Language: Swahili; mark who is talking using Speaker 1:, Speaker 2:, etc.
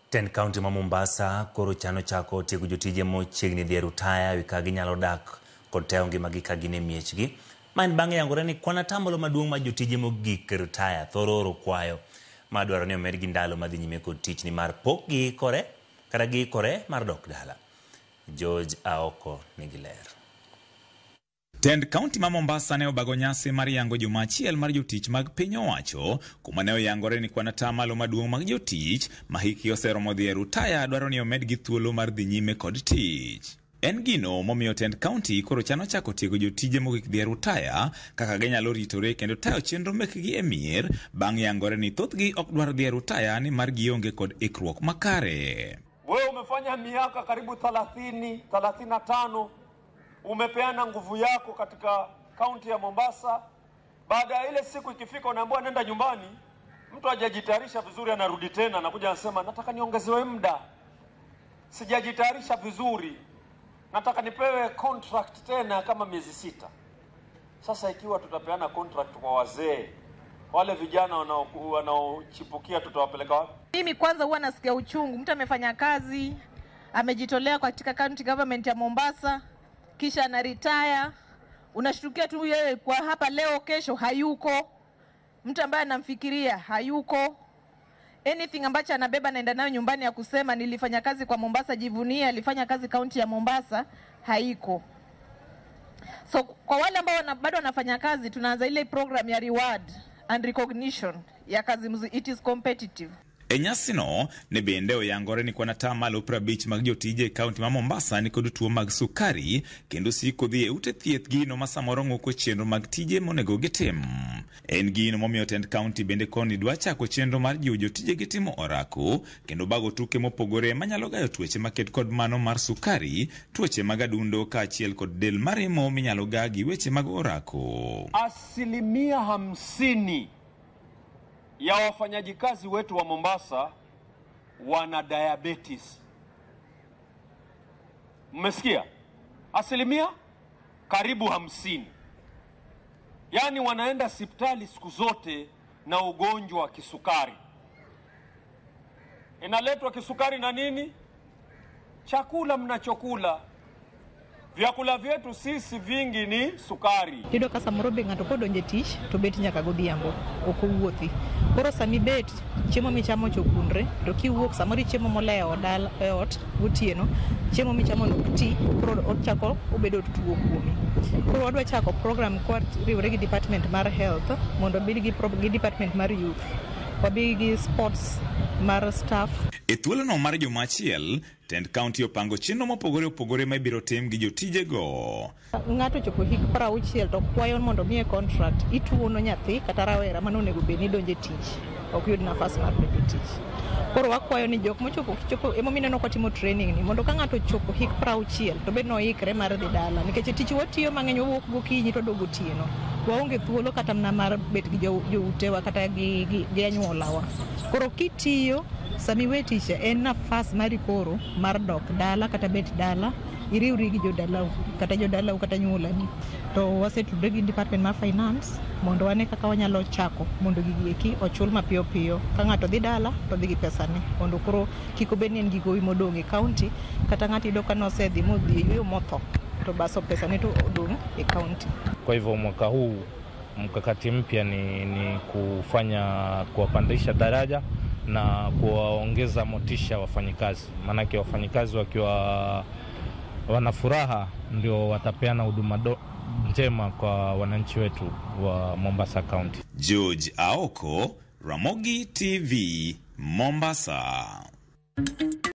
Speaker 1: Ten County ma Mombasa koro chano chako tiego jotije mochiegni dhi rutaya wikagi nyalo dak kod teo ngimagi ka gin e miechgi. Man bang'e yangore ni kwan atamalo maduong' ma jotije mogik rutaya thoro oro kwayo madwaro ni omed gi ndalo madhi nyime kod tich ni mar pok giikore kata giikore mar dok dala. George Aoko nigi ler.
Speaker 2: Tend County ma Mombasa ne obago nyasi mar yango juma achiel mar jotich mag piny owacho, kuma ne oyangore ni kwan atamalo maduong' mag jotich ma hikgi oseromo dhi e rutaya dwaro ni omed gi thuolo mar dhi nyime kod tich. En gino momiyo Tend County koro chano chako tiego jotije mogik dhi e rutaya kaka ginyalo ritore kendo tayo chenro mekgi e mier bang' yangore ni thothgi ok dwar dhi e rutaya ni mar gionge kod ikruok makare.
Speaker 3: Wewe umefanya miaka karibu 35 umepeana nguvu yako katika kaunti ya Mombasa. Baada ya ile siku ikifika unaambiwa nenda nyumbani, mtu hajajitayarisha vizuri anarudi tena anakuja anasema nataka niongezewe muda. Sijajitayarisha vizuri. Nataka nipewe contract tena kama miezi 6. Sasa ikiwa tutapeana contract kwa wazee, wale vijana wanaochipukia tutawapeleka wapi?
Speaker 4: Mimi kwanza huwa nasikia uchungu. Mtu amefanya kazi, amejitolea katika county government ya Mombasa, kisha ana retire. Unashtukia tu yeye kwa hapa leo kesho hayuko. Mtu ambaye anamfikiria hayuko. Anything ambacho anabeba naenda nayo nyumbani ya kusema nilifanya kazi kwa Mombasa, jivunia alifanya kazi kaunti ya Mombasa, haiko. So kwa wale ambao bado wanafanya kazi, tunaanza ile program ya reward and recognition ya kazi mzuri. It is competitive.
Speaker 2: Enyasino ne bende oyangore ni kwan atamalo 50 mag jotije kaunti ma Mombasa ni kod tuo mag sukari kendo siko dhi e ute thieth gino ma samoro ng'oko chenro mag tije monego gitim. En gino momiyo Tend County bende koni dwa chako chenro mar jiwo jotije gitimo orako kendo bago tuke mopogore manyalo gayo tuoche maket kod mano mar sukari, tuoche mag adundo kaachiel kod del maremo minyalo gagi weche mag orako.
Speaker 3: 50% ya wafanyaji kazi wetu wa Mombasa wana diabetes. Mmesikia? 50% karibu 50. Yaani wanaenda hospitali siku zote na ugonjwa wa kisukari. Inaletwa kisukari na nini? Chakula mnachokula. Vyakula vyetu sisi vingi ni sukari.
Speaker 5: Yudo ka samoro be ng'ato kodonje tich to bet nyaka godhiambo ok owuothi. Koro sami bet chiemo michamo chokunre to kiwuok samoro chiemo molewo dala e ot gotieno chiemo michamo nok ti koro ochako obedo tuo kuomi. Koro wadwa chako program kwa riwre gi department mar health mondo bed gi department mar youth. Wabi gi sports mar staff.
Speaker 2: E thuolono mar juma achiel, Tend County opango chenro mopogore ma ibiro tim gi jotije go.
Speaker 5: Ng'ato chopo hik 60 to kwayo mondo miye contract ituono nyathi kata rawera mano onego bed ni donje tich. Ok yud nafas mar donje tich. Koro wakwayo ni jok mochopo emo mineno kwa timo training ni mondo ka ng'ato chopo hik 60 to bed no ikre mar dhi dala nikech tich watiyo mang'eny wuok gokinyi to dogo tieno. Waonge thuolo kata mna mar bet gi joutewa kata gi anyuolawa. Koro kitiyo sami wetisha en nafas mari koro mar dok dala kata bet dala iriwri gi jodalau kata nyuolani. To wasetudre gi department mar finance mondo wane kaka wanyalo chako mondo gigieki ochul mapiyo piyo. Ka ng'ato dhi dala to dhi gi pesane mondo koro kiko beni en gigo modong' e county kata ng'ato ido kanosedhi modhi yo motho to baso pesane to odong' e county.
Speaker 6: Kwa hivyo mwaka huu mkakati mpya ni kuwapandisha daraja na kuwaongeza motisha wafanyikazi. Maanake wafanyikazi wakiwa wana furaha ndio watapeana huduma njema kwa wananchi wetu wa Mombasa County.
Speaker 2: George Aoko, Ramogi TV, Mombasa.